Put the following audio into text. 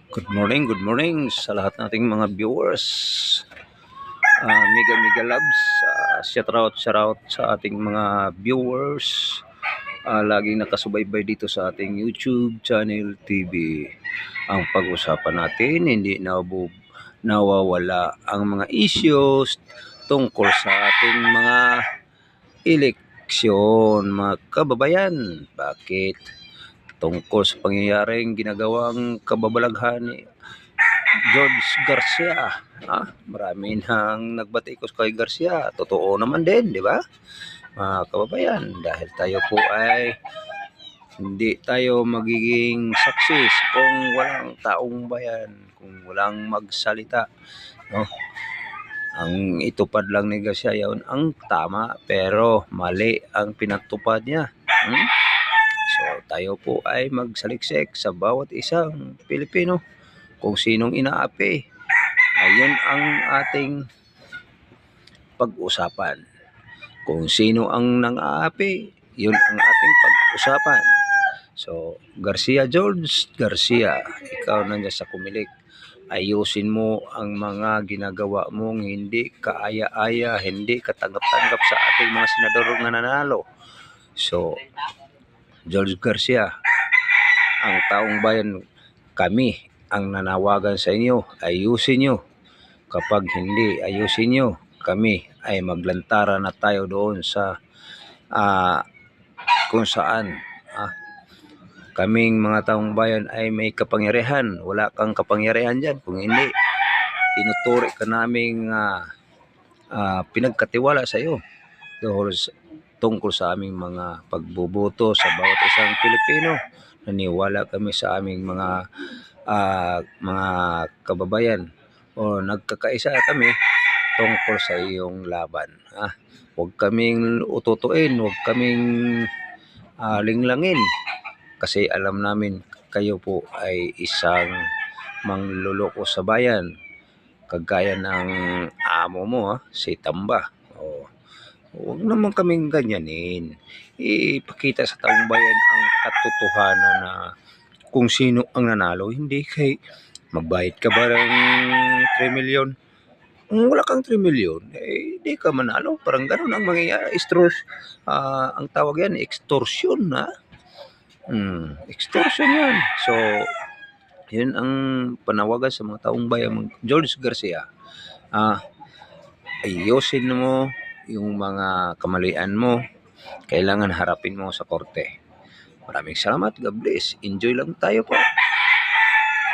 Good morning sa lahat nating mga viewers. Mega loves, shout out sa ating mga viewers. Laging nakasubaybay dito sa ating YouTube channel TV. Ang pag-usapan natin, hindi nawawala ang mga issues tungkol sa ating mga eleksyon, mga kababayan. Bakit? Tungkol sa pangyayaring ginagawang kababalaghan ni George Garcia. Marami nang nagbatikos kay Garcia. Totoo naman din, di ba? Mga kababayan, dahil tayo po ay hindi tayo magiging success kung walang taong bayan, kung walang magsalita. No? Ang itupad lang ni Garcia yun ang tama, pero mali ang pinagtupad niya. So tayo po ay magsaliksik sa bawat isang Pilipino kung sinong inaapi. Ayun ang ating pag-usapan. Kung sino ang nang-aapi, yun ang ating pag-usapan. So, George Garcia, ikaw nandiyan sa Kumilik. Ayusin mo ang mga ginagawa mong hindi kaaya-aya, hindi katanggap-tanggap sa ating mga senador na nanalo. So, George Garcia, ang taong bayan, kami ang nanawagan sa inyo, ayusin nyo. Kapag hindi ayusin nyo, kami ay maglantara na tayo doon sa kung saan kaming mga taong bayan ay may kapangyarihan. Wala kang kapangyarihan dyan. Kung hindi, tinuturi ka naming pinagkatiwala sa iyo tungkol sa aming mga pagboboto sa bawat isang Pilipino. Naniwala kami sa aming mga kababayan o nagkakaisa kami tungkol sa iyong laban. Huwag kaming ututuin, huwag kaming linglangin kasi alam namin kayo po ay isang mangluloko sa bayan kagaya ng amo mo, si Tamba. Huwag naman kaming ganyanin. Ipakita sa taong bayan ang katotohanan na kung sino ang nanalo. Hindi kay magbayad ka ba ng 3 million? Kung wala kang 3 million, hindi ka manalo. Parang ganun ang mangyayari. Ang tawag yan, extortion. Extortion yan. So, yun ang panawagan sa mga taong bayan. George Garcia, ayusin mo yung mga kamalian mo. Kailangan harapin mo sa korte. Maraming salamat. God bless. Enjoy lang tayo po.